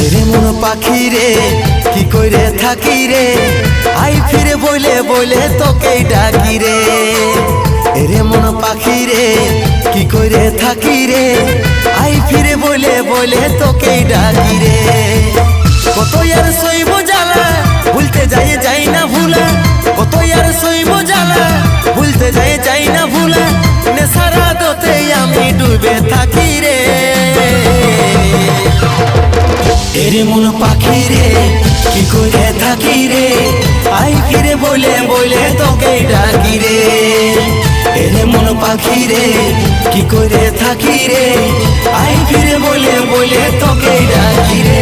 এরে মন পাখি রে কি কইরে থাকি রে, আই ফিরে বইলে বইলে তোকেই ডাকি রে। এরে মন পাখি রে কি কইরে থাকি রে, আই ফিরে বইলে বইলে তোকেই ডাকি রে। কত আর সইব জ্বালা ভুলতে যাই না ভুলা, কত আর সইব জ্বালা ভুলতে যাই না ভুলা, নেশারা দোতে আমি ডুবে থাকি রে। এরে মন পাখি রে কি করে থাকি রে, আই ফিরে বলে বলে তোকে ডাকি রে। এরে মন পাখি রে কি করে থাকি রে, আই ফিরে বলে বলে তোকে ডাকি রে।